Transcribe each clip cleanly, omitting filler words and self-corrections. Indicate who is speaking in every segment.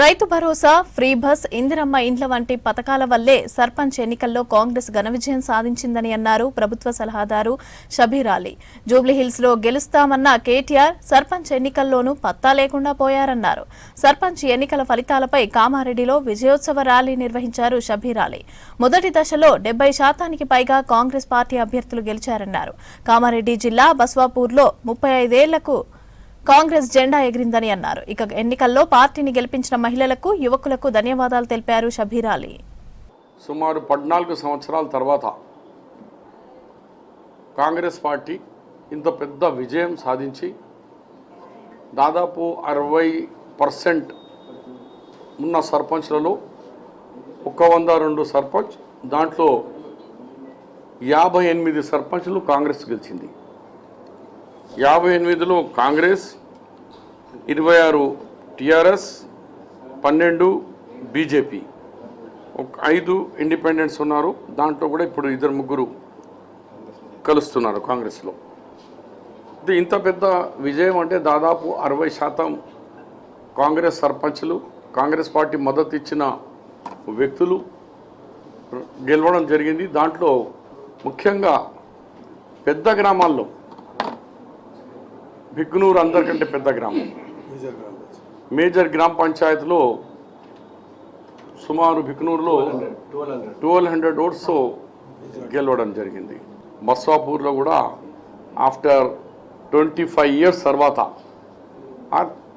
Speaker 1: Rythu Bharosa, free bus, Indiramma ఇండ్ల వంటి పథకాల వల్లే సర్పంచ్ ఎన్నికల్లో కాంగ్రెస్ ఘన విజయం సాధించిందని అన్నారు ప్రభుత్వ సలహాదారు షబీర్ అలీ. జూబ్లీహిల్స్ లో గెలుస్తామన్న కేటీఆర్ సర్పంచ్ ఎన్నికల్లోనూ పత్తా లేకుండా పోయారన్నారు. సర్పంచ్ ఎన్నికల ఫలితాలపై కామారెడ్డిలో విజయోత్సవ ర్యాలీ నిర్వహించారు షబీర్ అలీ. మొదటి దశలో 70% పైగా కాంగ్రెస్ పార్టీ అభ్యర్థులు గెలిచారన్నారు. కామారెడ్డి జిల్లా బస్వాపూర్లో 35 ఏళ్లకు కాంగ్రెస్ జెండా ఎగిరిందని అన్నారు. ఇక ఎన్నికల్లో పార్టీని గెలిపించిన మహిళలకు, యువకులకు ధన్యవాదాలు తెలిపారు షబీర్ అలీ.
Speaker 2: సుమారు 14 సంవత్సరాల తర్వాత కాంగ్రెస్ పార్టీ ఇంత పెద్ద విజయం సాధించి దాదాపు 60% ఉన్న సర్పంచ్లలో 102 సర్పంచ్, దాంట్లో 58 సర్పంచ్లు కాంగ్రెస్ గెలిచింది. 58లో కాంగ్రెస్, 26 టీఆర్ఎస్, 12 బీజేపీ, 5 ఇండిపెండెంట్స్ ఉన్నారు. దాంట్లో కూడా ఇప్పుడు 2-3 కలుస్తున్నారు కాంగ్రెస్లో. ఇంత పెద్ద విజయం అంటే దాదాపు 60% కాంగ్రెస్ సర్పంచ్లు, కాంగ్రెస్ పార్టీ మద్దతు ఇచ్చిన వ్యక్తులు గెలవడం జరిగింది. దాంట్లో ముఖ్యంగా పెద్ద గ్రామాల్లో బిగ్నూరు అందరికంటే పెద్ద గ్రామం, మేజర్ గ్రామ పంచాయతీలో సుమారు బిగ్నూరులో 1200 ఓట్స్ గెలవడం జరిగింది. బస్వాపూర్లో కూడా ఆఫ్టర్ 25 ఇయర్స్ తర్వాత,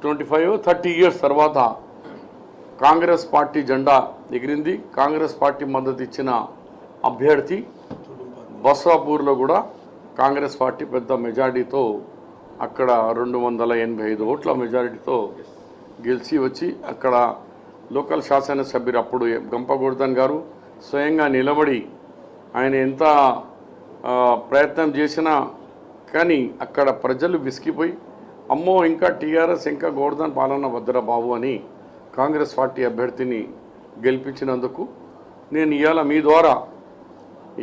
Speaker 2: 25-30 ఇయర్స్ తర్వాత కాంగ్రెస్ పార్టీ జెండా ఎగిరింది. కాంగ్రెస్ పార్టీ మద్దతు ఇచ్చిన అభ్యర్థి బస్వాపూర్లో కూడా కాంగ్రెస్ పార్టీ పెద్ద మెజార్టీతో అక్కడ 285 ఓట్ల మెజారిటీతో గెలిచి వచ్చి అక్కడ లోకల్ శాసనసభ్యులు అప్పుడు గంప గోవర్ధన్ గారు స్వయంగా నిలబడి ఆయన ఎంత ప్రయత్నం చేసినా కానీ అక్కడ ప్రజలు విసిగిపోయి అమ్మో ఇంకా టీఆర్ఎస్ ఇంకా గోవర్ధన్ పాలన వద్దరా బాబు అని కాంగ్రెస్ పార్టీ అభ్యర్థిని గెలిపించినందుకు నేను ఇవాళ మీ ద్వారా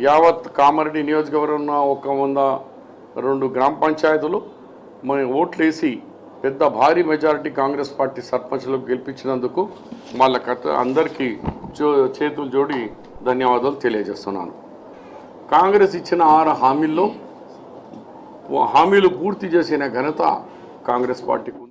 Speaker 2: యావత్ కామారెడ్డి నియోజకవర్గం ఉన్న 102 గ్రామ పంచాయతీలు మన ఓట్లు వేసి పెద్ద భారీ మెజారిటీ కాంగ్రెస్ పార్టీ సర్పంచ్లకు గెలిపించినందుకు అందరికీ చేతులు జోడి ధన్యవాదాలు తెలియజేస్తున్నాను. కాంగ్రెస్ ఇచ్చిన 6 హామీలు పూర్తి చేసిన ఘనత కాంగ్రెస్ పార్టీకి.